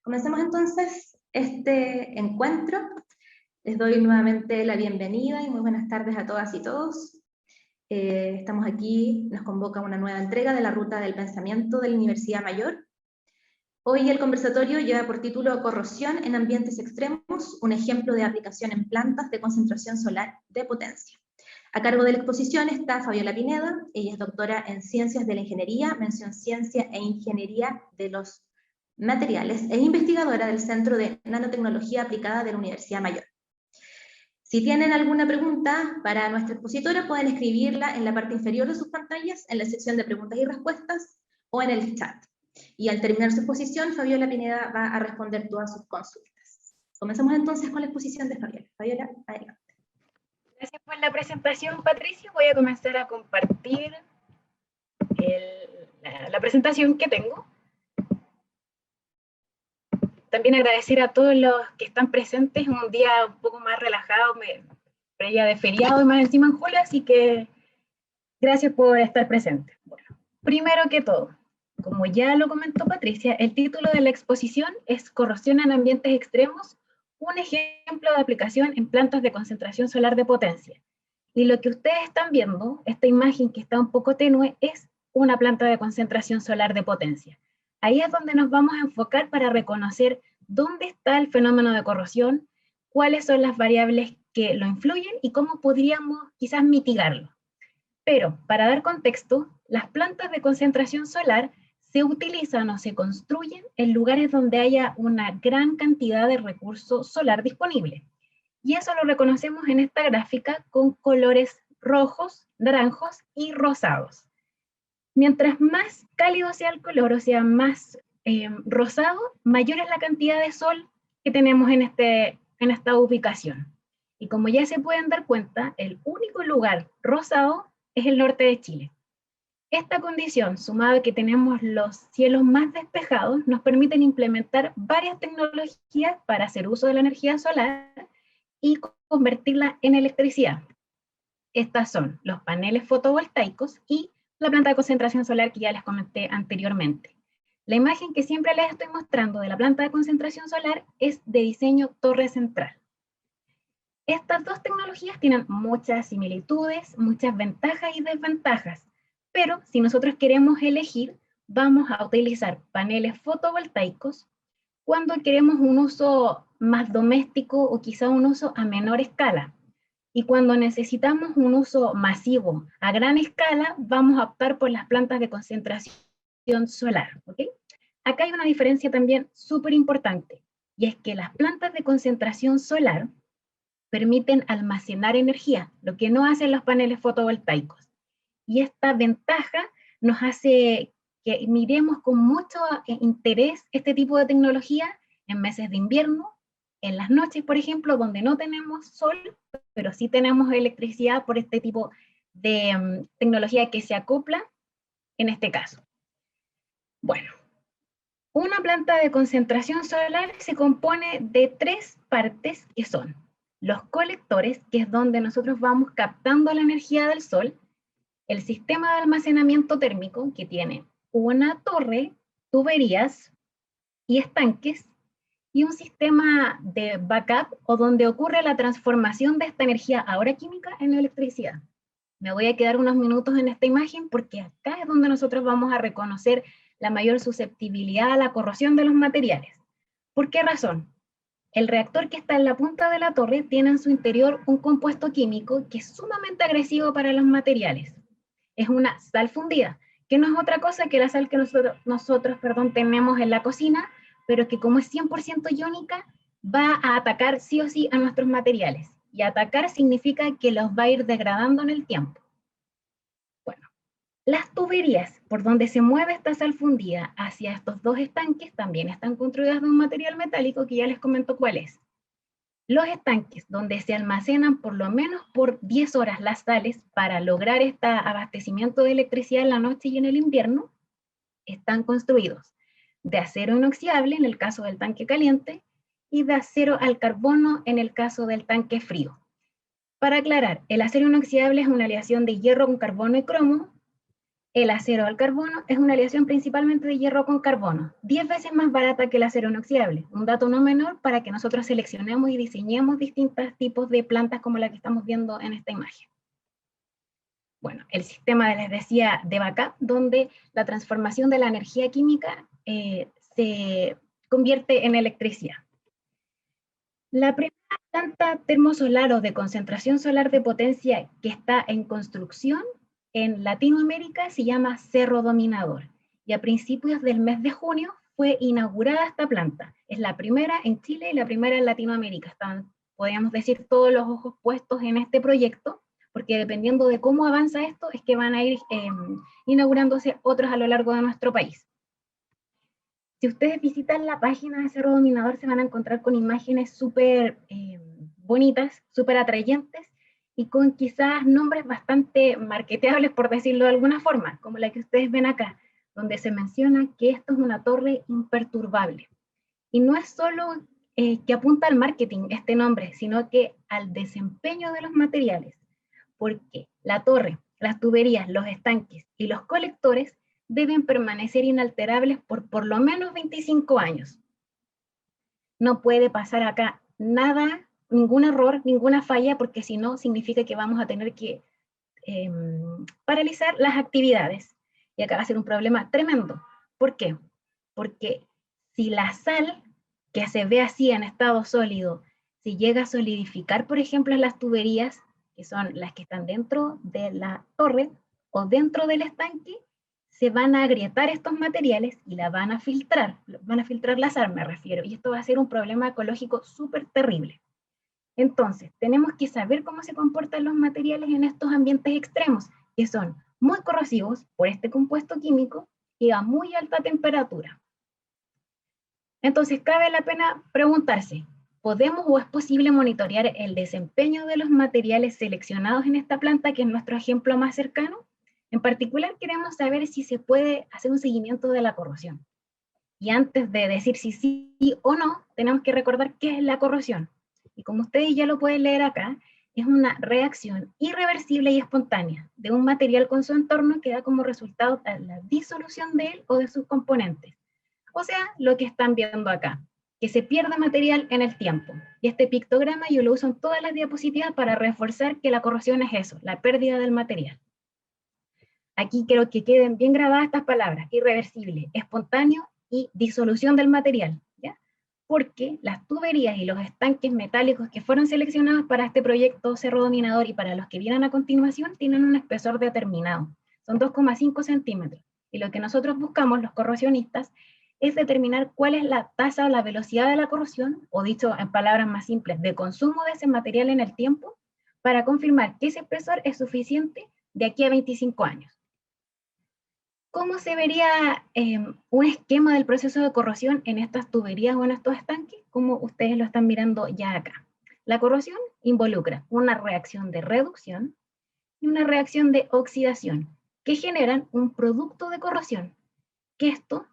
Comencemos entonces este encuentro. Les doy nuevamente la bienvenida y muy buenas tardes a todas y todos. Estamos aquí, nos convoca una nueva entrega de la Ruta del Pensamiento de la Universidad Mayor. Hoy el conversatorio lleva por título Corrosión en ambientes extremos, un ejemplo de aplicación en plantas de concentración solar de potencia. A cargo de la exposición está Fabiola Pineda. Ella es doctora en Ciencias de la Ingeniería, mención Ciencia e Ingeniería de los Materiales e investigadora del Centro de Nanotecnología Aplicada de la Universidad Mayor. Si tienen alguna pregunta para nuestra expositora, pueden escribirla en la parte inferior de sus pantallas, en la sección de preguntas y respuestas o en el chat. Y al terminar su exposición, Fabiola Pineda va a responder todas sus consultas. Comencemos entonces con la exposición de Fabiola. Fabiola, adelante. Gracias por la presentación, Patricia. Voy a comenzar a compartir la presentación que tengo. También agradecer a todos los que están presentes, un día un poco más relajado, previa de feriado y más encima en julio, así que gracias por estar presentes. Bueno, primero que todo, como ya lo comentó Patricia, el título de la exposición es Corrosión en ambientes extremos, un ejemplo de aplicación en plantas de concentración solar de potencia. Y lo que ustedes están viendo, esta imagen que está un poco tenue, es una planta de concentración solar de potencia. Ahí es donde nos vamos a enfocar para reconocer dónde está el fenómeno de corrosión, cuáles son las variables que lo influyen y cómo podríamos quizás mitigarlo. Pero, para dar contexto, las plantas de concentración solar se utilizan o se construyen en lugares donde haya una gran cantidad de recurso solar disponible. Y eso lo reconocemos en esta gráfica con colores rojos, naranjos y rosados. Mientras más cálido sea el color, o sea, más rosado, mayor es la cantidad de sol que tenemos en esta ubicación. Y como ya se pueden dar cuenta, el único lugar rosado es el norte de Chile. Esta condición, sumada a que tenemos los cielos más despejados, nos permiten implementar varias tecnologías para hacer uso de la energía solar y convertirla en electricidad. Estas son los paneles fotovoltaicos y la planta de concentración solar que ya les comenté anteriormente. La imagen que siempre les estoy mostrando de la planta de concentración solar es de diseño torre central. Estas dos tecnologías tienen muchas similitudes, muchas ventajas y desventajas, pero si nosotros queremos elegir, vamos a utilizar paneles fotovoltaicos cuando queremos un uso más doméstico o quizá un uso a menor escala. Y cuando necesitamos un uso masivo a gran escala, vamos a optar por las plantas de concentración solar. ¿Okay? Acá hay una diferencia también súper importante, y es que las plantas de concentración solar permiten almacenar energía, lo que no hacen los paneles fotovoltaicos. Y esta ventaja nos hace que miremos con mucho interés este tipo de tecnología en meses de invierno, en las noches, por ejemplo, donde no tenemos sol, pero sí tenemos electricidad por este tipo de tecnología que se acopla en este caso. Bueno, una planta de concentración solar se compone de tres partes que son los colectores, que es donde nosotros vamos captando la energía del sol, el sistema de almacenamiento térmico, que tiene una torre, tuberías y estanques, y un sistema de backup, o donde ocurre la transformación de esta energía ahora química en electricidad. Me voy a quedar unos minutos en esta imagen porque acá es donde nosotros vamos a reconocer la mayor susceptibilidad a la corrosión de los materiales. ¿Por qué razón? El reactor que está en la punta de la torre tiene en su interior un compuesto químico que es sumamente agresivo para los materiales. Es una sal fundida, que no es otra cosa que la sal que nosotros tenemos en la cocina, pero que como es 100% iónica, va a atacar sí o sí a nuestros materiales. Y atacar significa que los va a ir degradando en el tiempo. Bueno, las tuberías por donde se mueve esta sal fundida hacia estos dos estanques también están construidas de un material metálico que ya les comento cuál es. Los estanques donde se almacenan por lo menos por 10 horas las sales para lograr este abastecimiento de electricidad en la noche y en el invierno, están construidos de acero inoxidable en el caso del tanque caliente y de acero al carbono en el caso del tanque frío. Para aclarar, el acero inoxidable es una aleación de hierro con carbono y cromo. El acero al carbono es una aleación principalmente de hierro con carbono, 10 veces más barata que el acero inoxidable. Un dato no menor para que nosotros seleccionemos y diseñemos distintos tipos de plantas como la que estamos viendo en esta imagen. Bueno, el sistema, les decía, de backup, donde la transformación de la energía química se convierte en electricidad. La primera planta termosolar o de concentración solar de potencia que está en construcción en Latinoamérica se llama Cerro Dominador, y a principios del mes de junio fue inaugurada esta planta. Es la primera en Chile y la primera en Latinoamérica. Están, podríamos decir, todos los ojos puestos en este proyecto, porque dependiendo de cómo avanza esto, es que van a ir inaugurándose otros a lo largo de nuestro país. Si ustedes visitan la página de Cerro Dominador, se van a encontrar con imágenes súper bonitas, súper atrayentes, y con quizás nombres bastante marketeables, por decirlo de alguna forma, como la que ustedes ven acá, donde se menciona que esto es una torre imperturbable. Y no es solo que apunta al marketing este nombre, sino que al desempeño de los materiales, porque la torre, las tuberías, los estanques y los colectores deben permanecer inalterables por lo menos 25 años. No puede pasar acá nada, ningún error, ninguna falla, porque si no significa que vamos a tener que paralizar las actividades. Y acá va a ser un problema tremendo. ¿Por qué? Porque si la sal que se ve así en estado sólido, si llega a solidificar, por ejemplo, en las tuberías, que son las que están dentro de la torre o dentro del estanque, se van a agrietar estos materiales y la van a filtrar la sal, me refiero, y esto va a ser un problema ecológico súper terrible. Entonces, tenemos que saber cómo se comportan los materiales en estos ambientes extremos, que son muy corrosivos por este compuesto químico y a muy alta temperatura. Entonces, cabe la pena preguntarse, ¿podemos o es posible monitorear el desempeño de los materiales seleccionados en esta planta, que es nuestro ejemplo más cercano? En particular, queremos saber si se puede hacer un seguimiento de la corrosión. Y antes de decir si sí o no, tenemos que recordar qué es la corrosión. Y como ustedes ya lo pueden leer acá, es una reacción irreversible y espontánea de un material con su entorno que da como resultado la disolución de él o de sus componentes. O sea, lo que están viendo acá, que se pierde material en el tiempo. Y este pictograma yo lo uso en todas las diapositivas para reforzar que la corrosión es eso, la pérdida del material. Aquí quiero que queden bien grabadas estas palabras: irreversible, espontáneo y disolución del material, ¿ya? Porque las tuberías y los estanques metálicos que fueron seleccionados para este proyecto Cerro Dominador y para los que vienen a continuación tienen un espesor determinado, son 2,5 centímetros, y lo que nosotros buscamos, los corrosionistas, es determinar cuál es la tasa o la velocidad de la corrosión, o dicho en palabras más simples, de consumo de ese material en el tiempo, para confirmar que ese espesor es suficiente de aquí a 25 años. ¿Cómo se vería un esquema del proceso de corrosión en estas tuberías o en estos estanques? Como ustedes lo están mirando ya acá. La corrosión involucra una reacción de reducción y una reacción de oxidación, que generan un producto de corrosión, que esto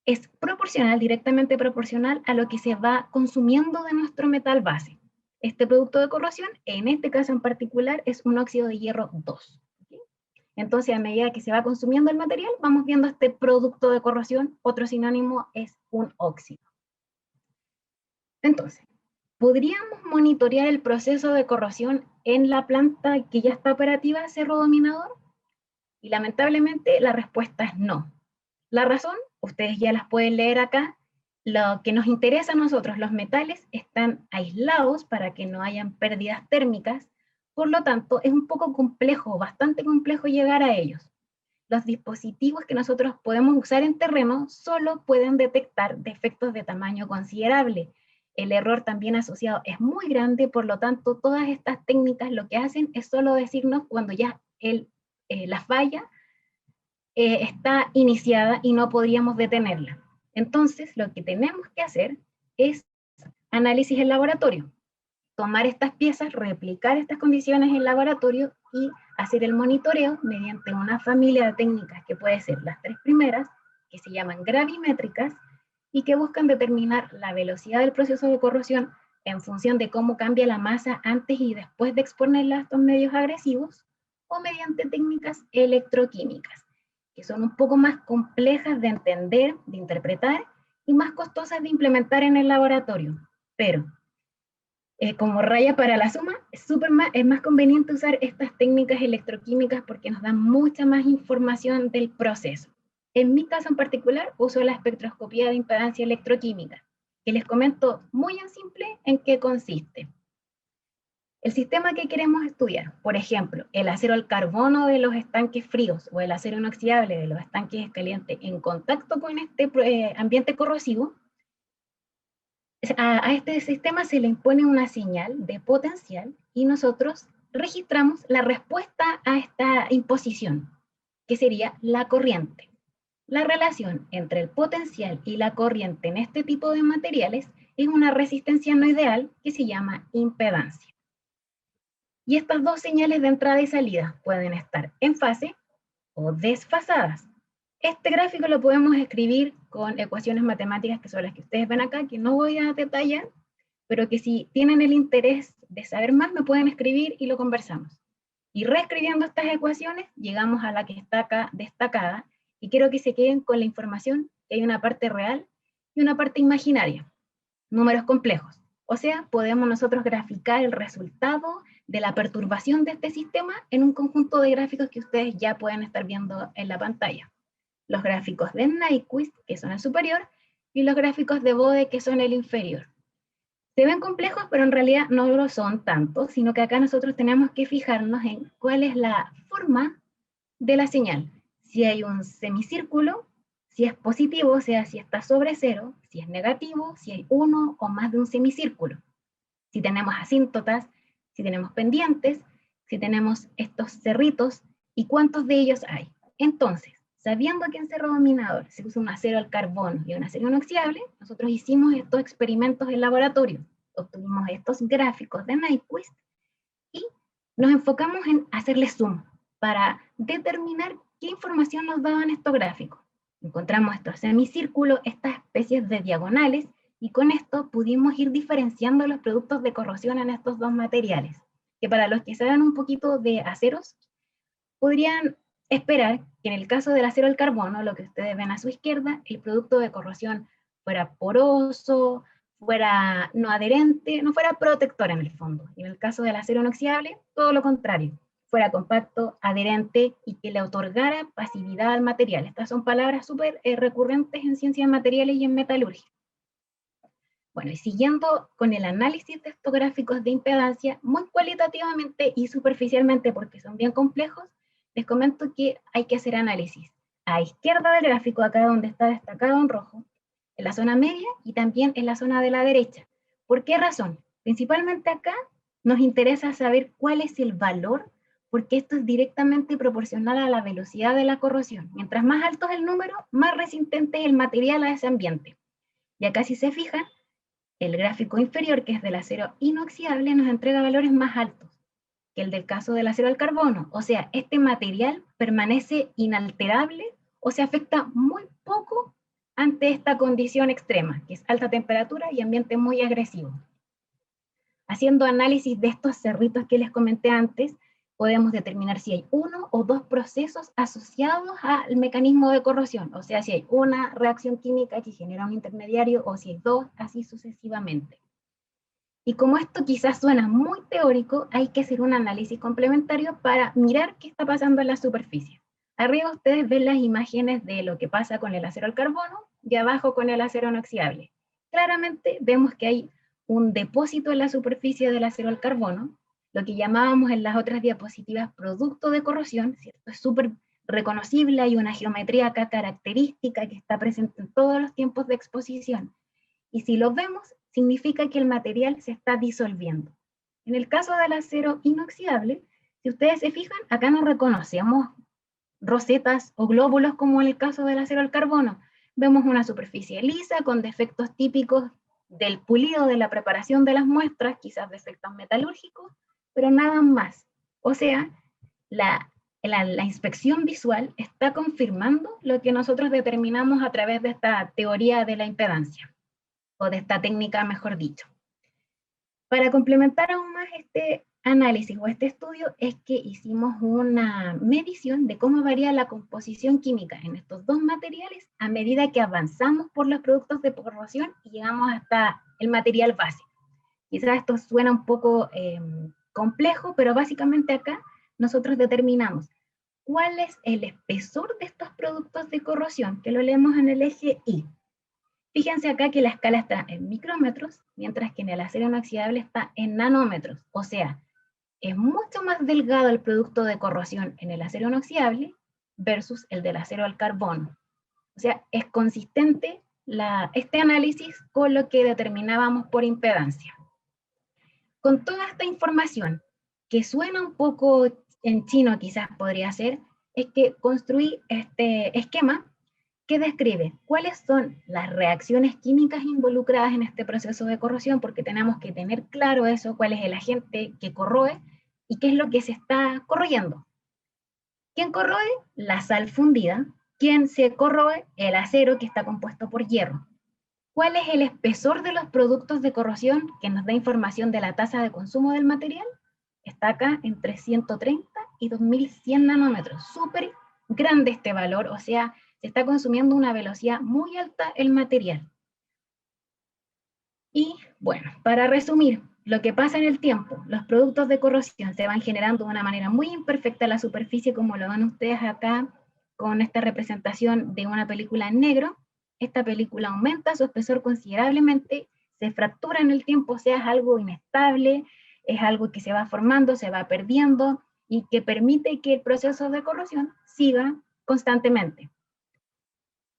es proporcional, directamente proporcional a lo que se va consumiendo de nuestro metal base. Este producto de corrosión, en este caso en particular, es un óxido de hierro 2. Entonces, a medida que se va consumiendo el material, vamos viendo este producto de corrosión. Otro sinónimo es un óxido. Entonces, ¿podríamos monitorear el proceso de corrosión en la planta que ya está operativa, Cerro Dominador? Y lamentablemente la respuesta es no. La razón, ustedes ya las pueden leer acá. Lo que nos interesa a nosotros, los metales, están aislados para que no hayan pérdidas térmicas. Por lo tanto, es un poco complejo, bastante complejo llegar a ellos. Los dispositivos que nosotros podemos usar en terreno solo pueden detectar defectos de tamaño considerable. El error también asociado es muy grande, por lo tanto, todas estas técnicas lo que hacen es solo decirnos cuando ya la falla está iniciada y no podríamos detenerla. Entonces, lo que tenemos que hacer es análisis en laboratorio. Tomar estas piezas, replicar estas condiciones en laboratorio y hacer el monitoreo mediante una familia de técnicas que puede ser las 3 primeras, que se llaman gravimétricas, y que buscan determinar la velocidad del proceso de corrosión en función de cómo cambia la masa antes y después de exponerla a estos medios agresivos, o mediante técnicas electroquímicas. que son un poco más complejas de entender, de interpretar y más costosas de implementar en el laboratorio. Pero, como raya para la suma, es más conveniente usar estas técnicas electroquímicas porque nos dan mucha más información del proceso. En mi caso en particular, uso la espectroscopía de impedancia electroquímica, que les comento muy en simple en qué consiste. El sistema que queremos estudiar, por ejemplo, el acero al carbono de los estanques fríos o el acero inoxidable de los estanques calientes en contacto con este ambiente corrosivo, a este sistema se le impone una señal de potencial y nosotros registramos la respuesta a esta imposición, que sería la corriente. La relación entre el potencial y la corriente en este tipo de materiales es una resistencia no ideal que se llama impedancia. Y estas dos señales de entrada y salida pueden estar en fase o desfasadas. Este gráfico lo podemos escribir con ecuaciones matemáticas que son las que ustedes ven acá, que no voy a detallar, pero que si tienen el interés de saber más, me pueden escribir y lo conversamos. Y reescribiendo estas ecuaciones, llegamos a la que está acá destacada, y quiero que se queden con la información que hay una parte real y una parte imaginaria, números complejos. O sea, podemos nosotros graficar el resultado de la perturbación de este sistema en un conjunto de gráficos que ustedes ya pueden estar viendo en la pantalla. Los gráficos de Nyquist, que son el superior, y los gráficos de Bode, que son el inferior. Se ven complejos, pero en realidad no lo son tanto, sino que acá nosotros tenemos que fijarnos en cuál es la forma de la señal. Si hay un semicírculo, si es positivo, o sea, si está sobre cero, si es negativo, si hay uno o más de un semicírculo. Si tenemos asíntotas, si tenemos pendientes, si tenemos estos cerritos, y cuántos de ellos hay. Entonces, sabiendo que en cerro dominador se usa un acero al carbono y un acero inoxidable, nosotros hicimos estos experimentos en laboratorio, obtuvimos estos gráficos de Nyquist y nos enfocamos en hacerle zoom para determinar qué información nos daban estos gráficos. Encontramos estos semicírculos, estas especies de diagonales, y con esto pudimos ir diferenciando los productos de corrosión en estos dos materiales, que para los que saben un poquito de aceros, podrían esperar que en el caso del acero al carbono, lo que ustedes ven a su izquierda, el producto de corrosión fuera poroso, fuera no adherente, no fuera protector en el fondo. Y en el caso del acero inoxidable, todo lo contrario, fuera compacto, adherente y que le otorgara pasividad al material. Estas son palabras súper recurrentes en ciencias materiales y en metalurgia. Bueno, y siguiendo con el análisis de estos gráficos de impedancia, muy cualitativamente y superficialmente, porque son bien complejos, les comento que hay que hacer análisis a izquierda del gráfico, acá donde está destacado en rojo, en la zona media y también en la zona de la derecha. ¿Por qué razón? Principalmente acá nos interesa saber cuál es el valor, porque esto es directamente proporcional a la velocidad de la corrosión. Mientras más alto es el número, más resistente es el material a ese ambiente. Y acá si se fijan, el gráfico inferior, que es del acero inoxidable, nos entrega valores más altos que el del caso del acero al carbono. O sea, este material permanece inalterable o se afecta muy poco ante esta condición extrema, que es alta temperatura y ambiente muy agresivo. Haciendo análisis de estos cerritos que les comenté antes, podemos determinar si hay uno o dos procesos asociados al mecanismo de corrosión, o sea, si hay una reacción química que genera un intermediario o si hay dos, así sucesivamente. Y como esto quizás suena muy teórico, hay que hacer un análisis complementario para mirar qué está pasando en la superficie. Arriba ustedes ven las imágenes de lo que pasa con el acero al carbono y abajo con el acero inoxidable. Claramente vemos que hay un depósito en la superficie del acero al carbono, lo que llamábamos en las otras diapositivas producto de corrosión, ¿cierto? Es súper reconocible, hay una geometría acá característica que está presente en todos los tiempos de exposición. Y si lo vemos, significa que el material se está disolviendo. En el caso del acero inoxidable, si ustedes se fijan, acá no reconocemos rosetas o glóbulos como en el caso del acero al carbono. Vemos una superficie lisa con defectos típicos del pulido, de la preparación de las muestras, quizás defectos metalúrgicos, pero nada más. O sea, la inspección visual está confirmando lo que nosotros determinamos a través de esta teoría de la impedancia, o de esta técnica, mejor dicho. Para complementar aún más este análisis o este estudio es que hicimos una medición de cómo varía la composición química en estos dos materiales a medida que avanzamos por los productos de corrosión y llegamos hasta el material base. Quizás esto suena un poco complejo, pero básicamente acá nosotros determinamos cuál es el espesor de estos productos de corrosión, que lo leemos en el eje Y. Fíjense acá que la escala está en micrómetros, mientras que en el acero inoxidable está en nanómetros, o sea, es mucho más delgado el producto de corrosión en el acero inoxidable versus el del acero al carbono. O sea, es consistente este análisis con lo que determinábamos por impedancia. Con toda esta información, que suena un poco en chino quizás podría ser, es que construí este esquema que describe cuáles son las reacciones químicas involucradas en este proceso de corrosión, porque tenemos que tener claro eso, cuál es el agente que corroe y qué es lo que se está corroyendo. ¿Quién corroe? La sal fundida. ¿Quién se corroe? El acero, que está compuesto por hierro. ¿Cuál es el espesor de los productos de corrosión que nos da información de la tasa de consumo del material? Está acá entre 130 y 2100 nanómetros. Súper grande este valor, o sea, se está consumiendo a una velocidad muy alta el material. Y bueno, para resumir, lo que pasa en el tiempo, los productos de corrosión se van generando de una manera muy imperfecta en la superficie, como lo ven ustedes acá con esta representación de una película en negro. Esta película aumenta su espesor considerablemente, se fractura en el tiempo, o sea, es algo inestable, es algo que se va formando, se va perdiendo y que permite que el proceso de corrosión siga constantemente.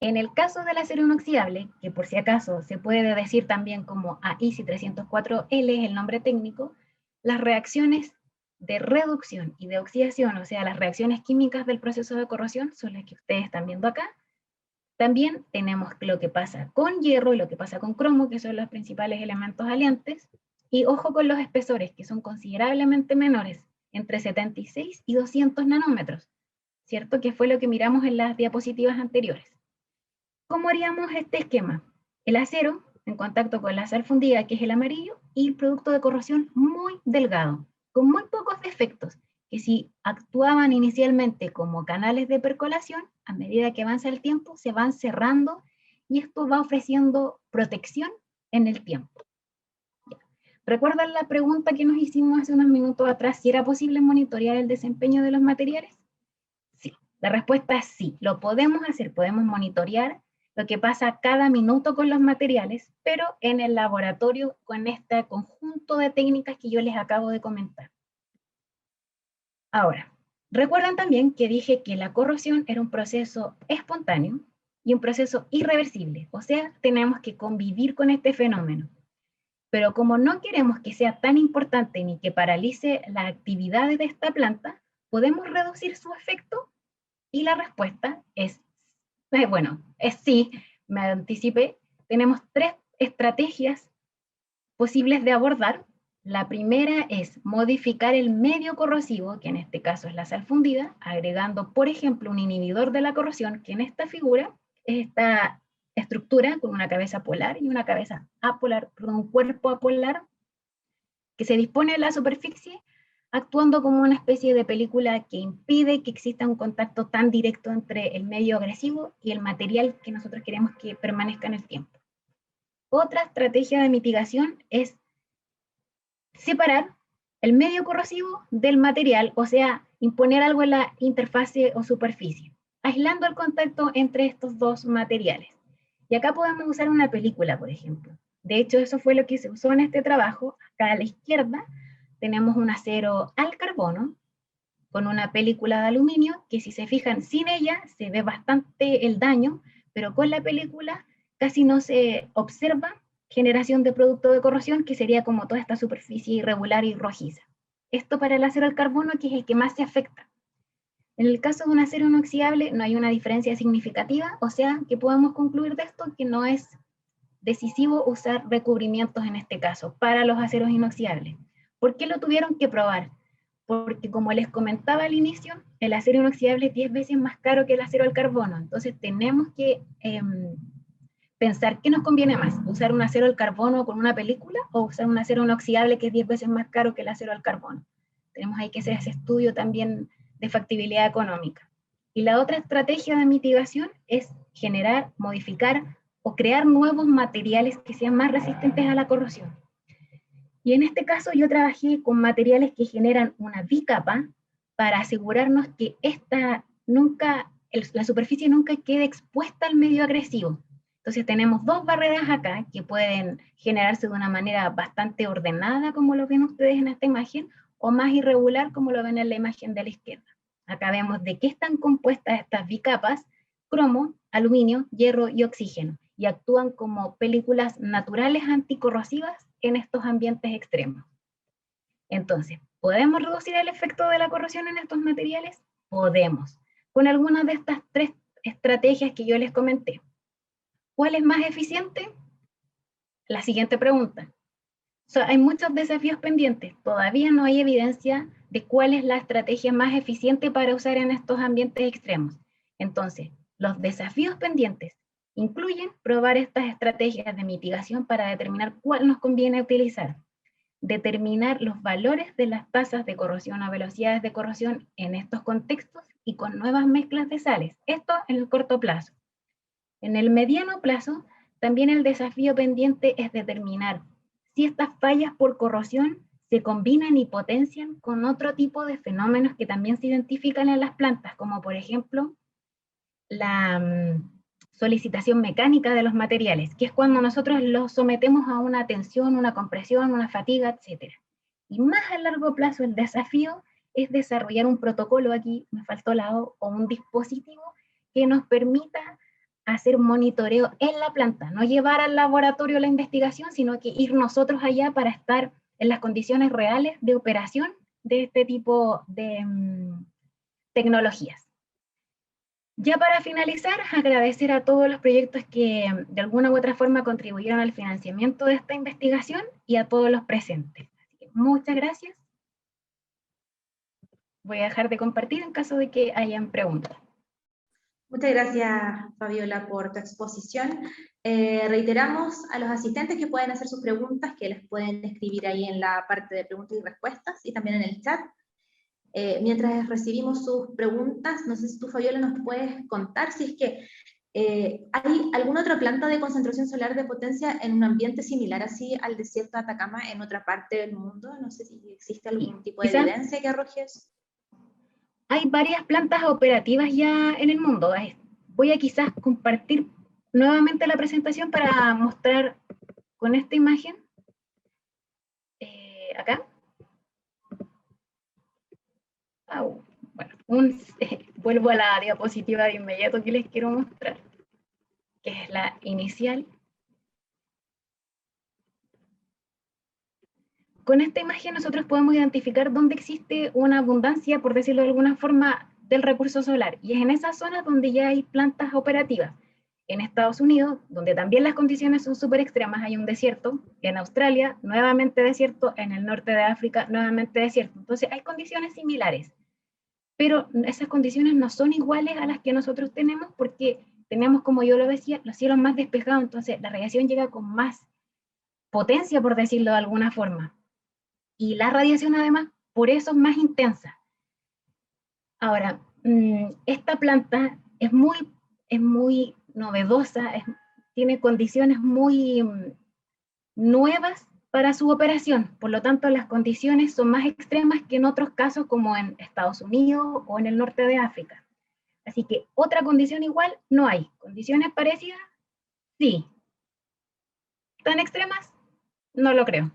En el caso del acero inoxidable, que por si acaso se puede decir también como AISI 304L, es el nombre técnico, las reacciones de reducción y de oxidación, o sea, las reacciones químicas del proceso de corrosión, son las que ustedes están viendo acá. También tenemos lo que pasa con hierro y lo que pasa con cromo, que son los principales elementos aliantes, y ojo con los espesores, que son considerablemente menores, entre 76 y 200 nanómetros, ¿cierto? Que fue lo que miramos en las diapositivas anteriores. ¿Cómo haríamos este esquema? El acero en contacto con la sal fundida, que es el amarillo, y el producto de corrosión muy delgado, con muy pocos defectos, que si actuaban inicialmente como canales de percolación, a medida que avanza el tiempo se van cerrando y esto va ofreciendo protección en el tiempo. ¿Recuerdan la pregunta que nos hicimos hace unos minutos atrás, si era posible monitorear el desempeño de los materiales? Sí, la respuesta es sí, lo podemos hacer, podemos monitorear lo que pasa cada minuto con los materiales, pero en el laboratorio con este conjunto de técnicas que yo les acabo de comentar. Ahora, recuerdan también que dije que la corrosión era un proceso espontáneo y un proceso irreversible, o sea, tenemos que convivir con este fenómeno. Pero como no queremos que sea tan importante ni que paralice las actividades de esta planta, ¿podemos reducir su efecto? Y la respuesta es sí, me anticipé. Tenemos 3 estrategias posibles de abordar. La primera es modificar el medio corrosivo, que en este caso es la sal fundida, agregando, por ejemplo, un inhibidor de la corrosión, que en esta figura es esta estructura con una cabeza polar y una cabeza apolar, perdón, un cuerpo apolar, que se dispone en la superficie actuando como una especie de película que impide que exista un contacto tan directo entre el medio agresivo y el material que nosotros queremos que permanezca en el tiempo. Otra estrategia de mitigación es separar el medio corrosivo del material, o sea, imponer algo en la interfase o superficie, aislando el contacto entre estos dos materiales. Y acá podemos usar una película, por ejemplo. De hecho, eso fue lo que se usó en este trabajo. Acá a la izquierda tenemos un acero al carbono con una película de aluminio que, si se fijan, sin ella se ve bastante el daño, pero con la película casi no se observa generación de producto de corrosión, que sería como toda esta superficie irregular y rojiza. Esto para el acero al carbono, que es el que más se afecta. En el caso de un acero inoxidable no hay una diferencia significativa, o sea que podemos concluir de esto que no es decisivo usar recubrimientos en este caso para los aceros inoxidables. ¿Por qué lo tuvieron que probar? Porque, como les comentaba al inicio, el acero inoxidable es 10 veces más caro que el acero al carbono. Entonces tenemos que pensar qué nos conviene más, usar un acero al carbono con una película o usar un acero inoxidable que es 10 veces más caro que el acero al carbono. Tenemos ahí que hacer ese estudio también de factibilidad económica. Y la otra estrategia de mitigación es generar, modificar o crear nuevos materiales que sean más resistentes a la corrosión. Y en este caso yo trabajé con materiales que generan una bicapa para asegurarnos que la superficie nunca quede expuesta al medio agresivo. Entonces tenemos dos barreras acá que pueden generarse de una manera bastante ordenada, como lo ven ustedes en esta imagen, o más irregular, como lo ven en la imagen de la izquierda. Acá vemos de qué están compuestas estas bicapas: cromo, aluminio, hierro y oxígeno, y actúan como películas naturales anticorrosivas en estos ambientes extremos. Entonces, ¿podemos reducir el efecto de la corrosión en estos materiales? Podemos, con algunas de estas tres estrategias que yo les comenté. ¿Cuál es más eficiente? La siguiente pregunta. Hay muchos desafíos pendientes. Todavía no hay evidencia de cuál es la estrategia más eficiente para usar en estos ambientes extremos. Entonces, los desafíos pendientes incluyen probar estas estrategias de mitigación para determinar cuál nos conviene utilizar, determinar los valores de las tasas de corrosión o velocidades de corrosión en estos contextos y con nuevas mezclas de sales. Esto en el corto plazo. En el mediano plazo, también el desafío pendiente es determinar si estas fallas por corrosión se combinan y potencian con otro tipo de fenómenos que también se identifican en las plantas, como por ejemplo la solicitación mecánica de los materiales, que es cuando nosotros los sometemos a una tensión, una compresión, una fatiga, etc. Y más a largo plazo el desafío es desarrollar un protocolo, aquí me faltó la O, o un dispositivo que nos permita hacer monitoreo en la planta, no llevar al laboratorio la investigación, sino que ir nosotros allá para estar en las condiciones reales de operación de este tipo de tecnologías. Ya para finalizar, agradecer a todos los proyectos que de alguna u otra forma contribuyeron al financiamiento de esta investigación y a todos los presentes. Así que muchas gracias. Voy a dejar de compartir en caso de que hayan preguntas. Muchas gracias, Fabiola, por tu exposición. Reiteramos a los asistentes que pueden hacer sus preguntas, que las pueden escribir ahí en la parte de preguntas y respuestas y también en el chat. Mientras recibimos sus preguntas, no sé si tú, Fabiola, nos puedes contar si es que ¿hay alguna otra planta de concentración solar de potencia en un ambiente similar así al desierto de Atacama en otra parte del mundo? No sé si existe algún tipo de evidencia que arroje eso. Hay varias plantas operativas ya en el mundo. Voy a quizás compartir nuevamente la presentación para mostrar con esta imagen. Acá. Bueno, vuelvo a la diapositiva de inmediato que les quiero mostrar, que es la inicial. Con esta imagen nosotros podemos identificar dónde existe una abundancia, por decirlo de alguna forma, del recurso solar, y es en esas zonas donde ya hay plantas operativas. En Estados Unidos, donde también las condiciones son súper extremas, hay un desierto. En Australia, nuevamente desierto. En el norte de África, nuevamente desierto. Entonces hay condiciones similares, pero esas condiciones no son iguales a las que nosotros tenemos, porque tenemos, como yo lo decía, los cielos más despejados, entonces la radiación llega con más potencia, por decirlo de alguna forma. Y la radiación además, por eso es más intensa. Ahora, esta planta es muy novedosa, tiene condiciones muy nuevas para su operación, por lo tanto las condiciones son más extremas que en otros casos como en Estados Unidos o en el norte de África. Así que otra condición igual no hay. ¿Condiciones parecidas? Sí. ¿Tan extremas? No lo creo.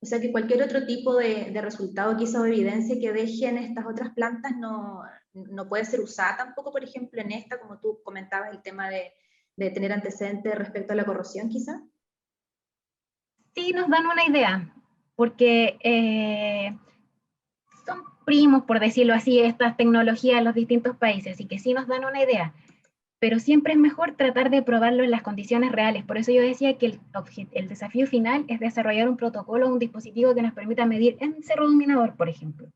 O sea que cualquier otro tipo de resultado quizá o evidencia que dejen estas otras plantas no puede ser usada tampoco, por ejemplo, en esta, como tú comentabas, el tema de tener antecedentes respecto a la corrosión quizá. Sí, nos dan una idea, porque son primos, por decirlo así, estas tecnologías en los distintos países, así que sí nos dan una idea, pero siempre es mejor tratar de probarlo en las condiciones reales. Por eso yo decía que el desafío final es desarrollar un protocolo, un dispositivo que nos permita medir en cerro dominador, por ejemplo,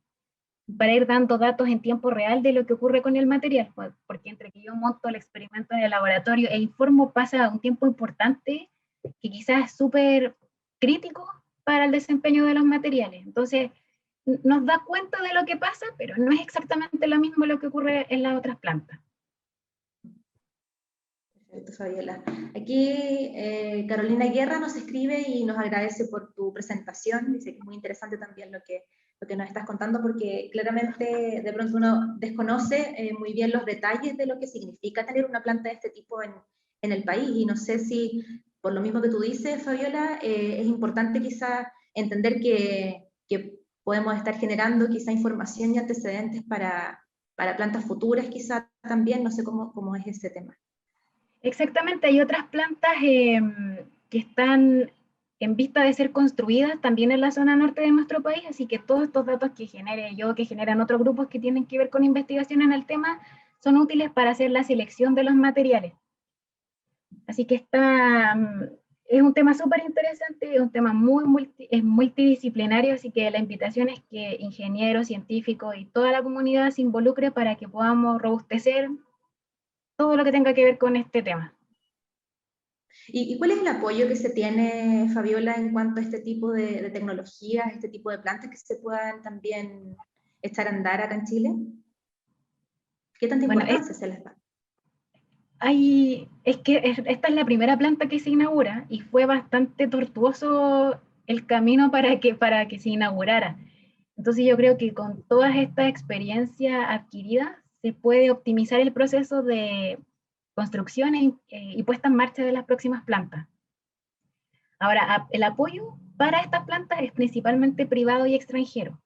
para ir dando datos en tiempo real de lo que ocurre con el material, porque entre que yo monto el experimento en el laboratorio e informo pasa un tiempo importante que quizás es súper crítico para el desempeño de los materiales. Entonces, nos da cuenta de lo que pasa, pero no es exactamente lo mismo lo que ocurre en las otras plantas. Perfecto, Fabiola. Aquí Carolina Guerra nos escribe y nos agradece por tu presentación. Dice que es muy interesante también lo que nos estás contando, porque claramente de pronto uno desconoce muy bien los detalles de lo que significa tener una planta de este tipo en el país. Y no sé si, por lo mismo que tú dices, Fabiola, es importante quizá entender que podemos estar generando quizá información y antecedentes para plantas futuras quizá también. No sé cómo es ese tema. Exactamente, hay otras plantas que están en vista de ser construidas también en la zona norte de nuestro país, así que todos estos datos que genere yo, que generan otros grupos que tienen que ver con investigación en el tema, son útiles para hacer la selección de los materiales. Así que es un tema súper interesante, es un tema es multidisciplinario, así que la invitación es que ingenieros, científicos y toda la comunidad se involucre para que podamos robustecer todo lo que tenga que ver con este tema. ¿Y cuál es el apoyo que se tiene, Fabiola, en cuanto a este tipo de tecnologías, este tipo de plantas que se puedan también echar a andar acá en Chile? ¿Qué tanta Bueno, importancia se les da? esta es la primera planta que se inaugura y fue bastante tortuoso el camino para que se inaugurara. Entonces yo creo que con todas estas experiencias adquiridas se puede optimizar el proceso de construcción y puesta en marcha de las próximas plantas. Ahora, el apoyo para estas plantas es principalmente privado y extranjero.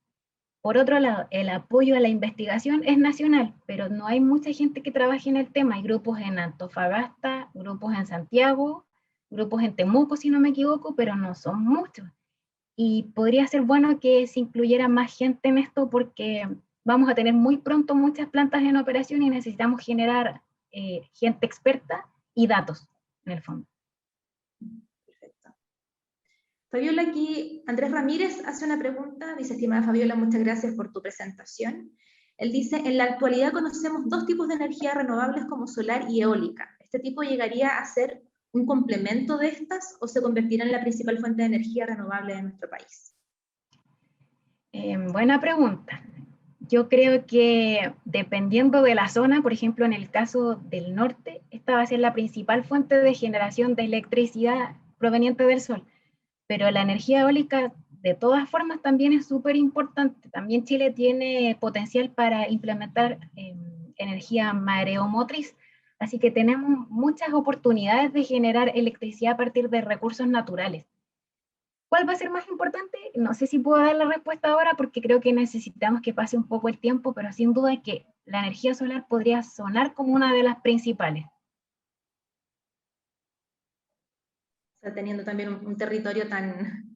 Por otro lado, el apoyo a la investigación es nacional, pero no hay mucha gente que trabaje en el tema. Hay grupos en Antofagasta, grupos en Santiago, grupos en Temuco, si no me equivoco, pero no son muchos. Y podría ser bueno que se incluyera más gente en esto porque vamos a tener muy pronto muchas plantas en operación y necesitamos generar gente experta y datos, en el fondo. Perfecto. Fabiola, aquí Andrés Ramírez hace una pregunta. Dice: estimada Fabiola, muchas gracias por tu presentación. Él dice: en la actualidad conocemos dos tipos de energía renovables como solar y eólica. ¿Este tipo llegaría a ser un complemento de estas o se convertirá en la principal fuente de energía renovable de nuestro país? Buena pregunta. Yo creo que dependiendo de la zona, por ejemplo, en el caso del norte, esta va a ser la principal fuente de generación de electricidad proveniente del sol. Pero la energía eólica, de todas formas, también es súper importante. También Chile tiene potencial para implementar energía mareomotriz, así que tenemos muchas oportunidades de generar electricidad a partir de recursos naturales. ¿Cuál va a ser más importante? No sé si puedo dar la respuesta ahora porque creo que necesitamos que pase un poco el tiempo, pero sin duda que la energía solar podría sonar como una de las principales. O sea, teniendo también un territorio tan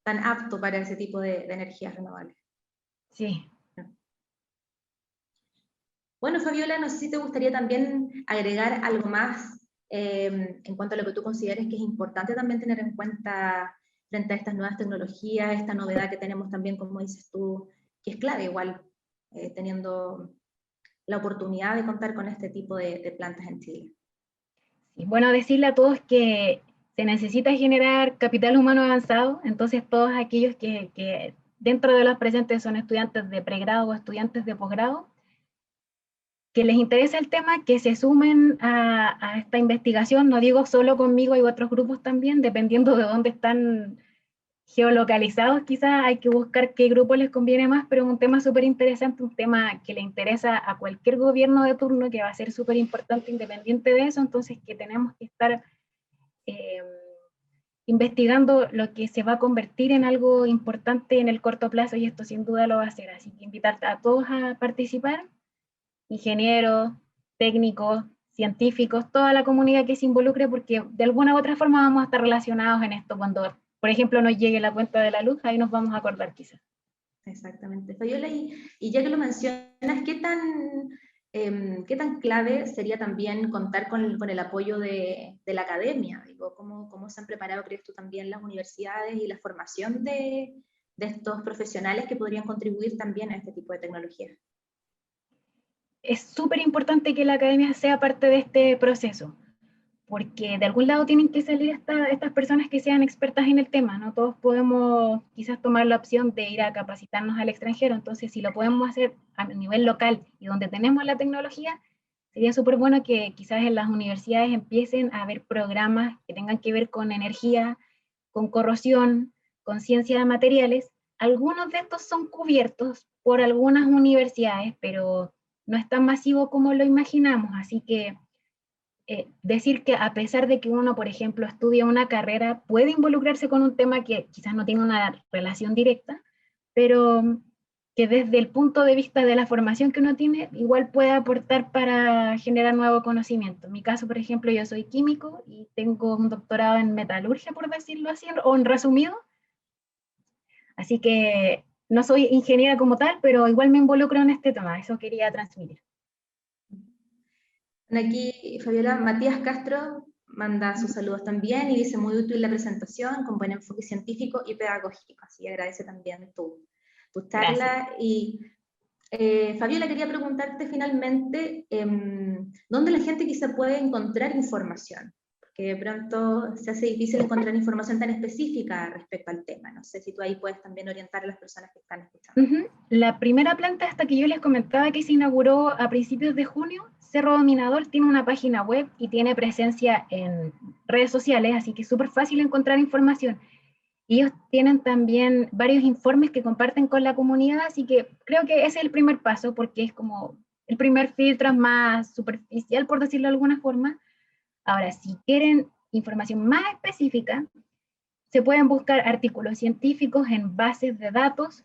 apto para ese tipo de energías renovables. Sí. Bueno, Fabiola, no sé si te gustaría también agregar algo más en cuanto a lo que tú consideres que es importante también tener en cuenta frente a estas nuevas tecnologías, esta novedad que tenemos también, como dices tú, que es clave igual, teniendo la oportunidad de contar con este tipo de plantas en Chile. Y bueno, decirle a todos que se necesita generar capital humano avanzado, entonces todos aquellos que dentro de los presentes son estudiantes de pregrado o estudiantes de posgrado, que les interesa el tema, que se sumen a esta investigación, no digo solo conmigo, hay otros grupos también, dependiendo de dónde están geolocalizados, quizás hay que buscar qué grupo les conviene más, pero es un tema súper interesante, un tema que le interesa a cualquier gobierno de turno, que va a ser súper importante independiente de eso, entonces que tenemos que estar investigando lo que se va a convertir en algo importante en el corto plazo, y esto sin duda lo va a hacer, así que invitar a todos a participar, ingenieros, técnicos, científicos, toda la comunidad que se involucre, porque de alguna u otra forma vamos a estar relacionados en esto. Cuando, por ejemplo, nos llegue la cuenta de la luz, ahí nos vamos a acordar quizás. Exactamente. Fabiola, y ya que lo mencionas, ¿qué tan clave sería también contar con el apoyo de la academia? Digo, ¿cómo se han preparado, crees tú, también las universidades y la formación de estos profesionales que podrían contribuir también a este tipo de tecnologías? Es súper importante que la academia sea parte de este proceso, porque de algún lado tienen que salir estas personas que sean expertas en el tema, no todos podemos quizás tomar la opción de ir a capacitarnos al extranjero, entonces si lo podemos hacer a nivel local y donde tenemos la tecnología, sería súper bueno que quizás en las universidades empiecen a haber programas que tengan que ver con energía, con corrosión, con ciencia de materiales. Algunos de estos son cubiertos por algunas universidades, pero no es tan masivo como lo imaginamos, así que decir que a pesar de que uno, por ejemplo, estudia una carrera, puede involucrarse con un tema que quizás no tiene una relación directa, pero que desde el punto de vista de la formación que uno tiene, igual puede aportar para generar nuevo conocimiento. En mi caso, por ejemplo, yo soy químico y tengo un doctorado en metalurgia, por decirlo así, o en resumido, así que no soy ingeniera como tal, pero igual me involucro en este tema, eso quería transmitir. Aquí, Fabiola, Matías Castro manda sus saludos también y dice muy útil la presentación, con buen enfoque científico y pedagógico, así agradece también tu Gracias. charla. Y Fabiola, quería preguntarte finalmente, ¿dónde la gente quizá puede encontrar información? Porque de pronto se hace difícil encontrar información tan específica respecto al tema. No sé si tú ahí puedes también orientar a las personas que están escuchando. La primera planta, hasta que yo les comentaba que se inauguró a principios de junio, Cerro Dominador tiene una página web y tiene presencia en redes sociales, así que es súper fácil encontrar información. Y ellos tienen también varios informes que comparten con la comunidad, así que creo que ese es el primer paso, porque es como el primer filtro más superficial, por decirlo de alguna forma. Ahora, si quieren información más específica, se pueden buscar artículos científicos en bases de datos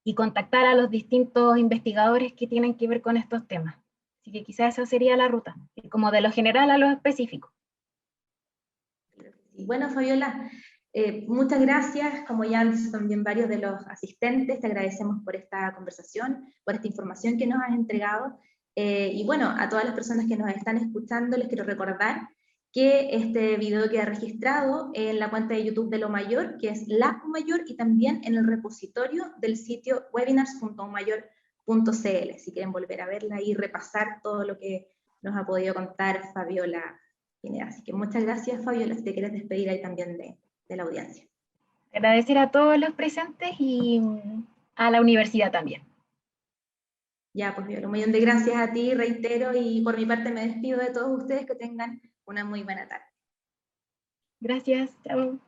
y contactar a los distintos investigadores que tienen que ver con estos temas. Así que quizás esa sería la ruta, como de lo general a lo específico. Bueno, Fabiola, muchas gracias. Como ya han dicho también varios de los asistentes, te agradecemos por esta conversación, por esta información que nos has entregado. Y bueno, a todas las personas que nos están escuchando, les quiero recordar que este video queda registrado en la cuenta de YouTube de Lo Mayor, que es La Mayor, y también en el repositorio del sitio webinars.mayor.cl, si quieren volver a verla y repasar todo lo que nos ha podido contar Fabiola. Así que muchas gracias, Fabiola, si te quieres despedir ahí también de la audiencia. Agradecer a todos los presentes y a la universidad también. Ya, pues Viola, un millón de gracias a ti, reitero, y por mi parte me despido de todos ustedes, que tengan una muy buena tarde. Gracias, chao.